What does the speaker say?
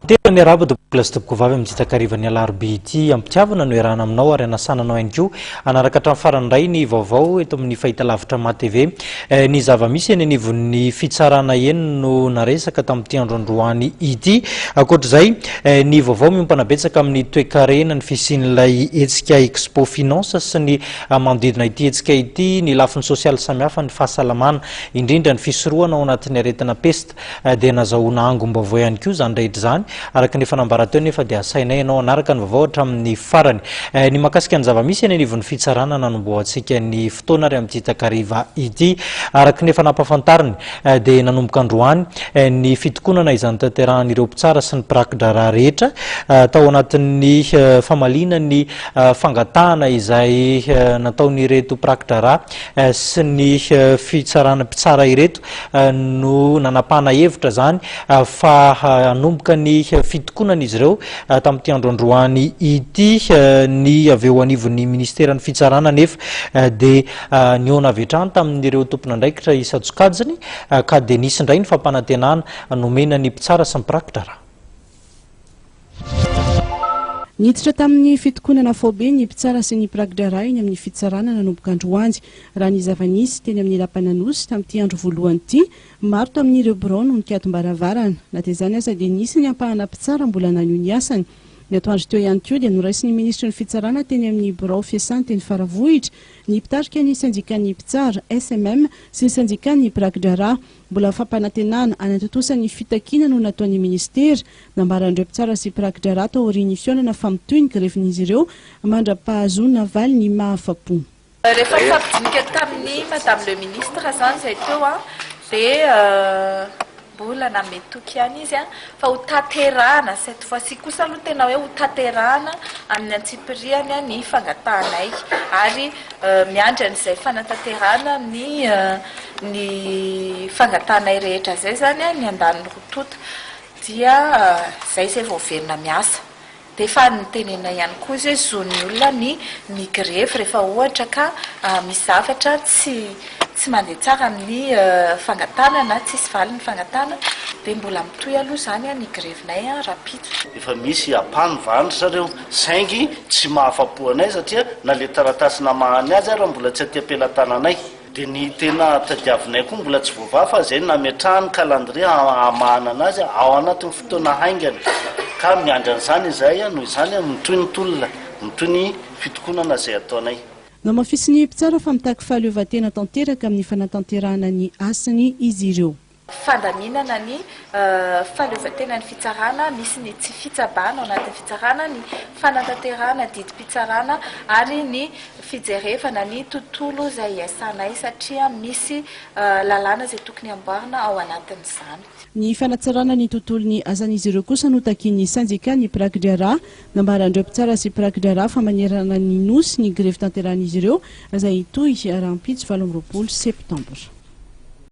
Tena ny araba de plastic vavy amin'jitakarivan'ny alarobia ity ampitiavana no erana aminao ary anasananao ihany koa anaraka hatramin'ny farany indray ny vaovao eto amin'ny fahitalavitra MATV ny zava-misy eny anivon'ny fitsarana eny no naresaka tamin'ity androany ity ankoatr'izay ny vaovao miompana betsaka amin'ny toe-karena ny fisian'ilay hetsika expo finance sy ny manodidina ity hetsika ity ny lafiny sosialy samihafa ny fahasalamana indrindra ny fisorohana ao anatin'ny aretina pesta dia nazahoana angom-baovao ihany koa zany rehetra zany araka ny fanambara teo nefa dia asainay ianao anaraka ny vaovao hatramin'ny farany ny mahakasika ny zava-misy eny anivon'ny fitsarana nanomboantsika ny fotoana ary amin'ity takariva ity araka nefa nampahafantariny dia nanomboka androany ny fitokonana izany tanterahan'ireo mpitsara sy ny mpiraki-draharaha rehetra tao anatin'ny famalina ny fangatahana izay nataon'ireto mpiraki-draharaha sy ny fitsarana mpitsara ireto no nanapahana hevitra zany fa hanomboka ny fitokonana izy ireo tamin'ity androany ity ny avy eo anivon'ny ministeran'ny fitsarana nefa dia niona avy hatrany tamin'ireo tompona andraikitra isatsokajiny ka dia nisy indray ny fampanantenana nomena ny mpitsara sy mpiraki-draharaha. Niditra tamin'ny fitokonana faobe ny mpitsara sy ny mpiraki-draharaha eny amin'ny fitsarana nanomboka androany raha ny zava-nisy teny amin'ny lapan'ny Anosy tamin'ity andro voalohany ity maro tamin'ireo birao no nikatym-baravarana na dia izany aza dia nisy ny ampahana mpitsara mbola nanio ny asany ny atoandro teo ihany koa dia noraisy ny ministra ny fitsarana teny amin'ny birao fiasany teny Faravohitra ny mpitarika ny sanjikan'ny mpitsara SMM sy ny sanjikan'ny mpiraki-draharaha mbola fampanantenana anatotosany fitakina no nataon'ny ministera nambaran'ireo mpitsara sy mpiraki-draharaha tao aorian'ny fihaonana famitohy ny greven'izy ireo mandra-pahazoana valy ny mahafapo. Rehefa fampidinika tamin'ny madame le ministre zany izay teo dia mbola nametoky ihany izy fa ho tanterahana cette fois-ci kosa aloha tena hoe ho tanterahana amin'ny antsipiriany ny fangatahanay ary miandry an'izay fanatanterahana ny fangatahanay rehetra zay zany ny andaniny rotota dia zay izay voaverina miasa dia efa nitenena ihany koa izay zon'ny olona ny greve rehefa ohatra ka misy zavatra tsy mandeha tsara amin'ny fangatana na tsisy valy ny fangatana dia mbola mitohy aloha zany ny grevenay rapide. Efa misy apany vanitra zareo saingy tsy mahafapo anay satria na le taratasy namahany azy raha mbola tsy aty-am-pelantananay dia ny tena tadiavinay koa mbola tsy voavaha fa zay nametrahany kalandria amahana anazy ao anatin'ny fotoana haingany ka miandry an'izany izay noho izany mitohy ny tolona mitohy ny fitokonana izay ataonay. No mafisiny mpitsara fa mitaky fahaleovan-tena tanteraka amin'ny fanatanterahana ny asany izy ireo. Fandaminana ny fahaleovan-tena ny fitsarana misy ny tsy fitsabana ao anatin'ny fitsarana ny fanatanterahana didim-pitsarana ary ny fijerevana ny tontolo izay iasanay satria misy lalàna izay tokony amboarina ao anatin'izany. Ny fanatsarana ny tontolon'ny asan'izy ireo kosa no takiany sanjikan'ny mpiraki-draharaha nambaran'ireo mpitsara sy mpiraki-draharaha fa manerana ny nosy ny greve tanteran'izy ireo izay itohy rahampitsy 12 septambra.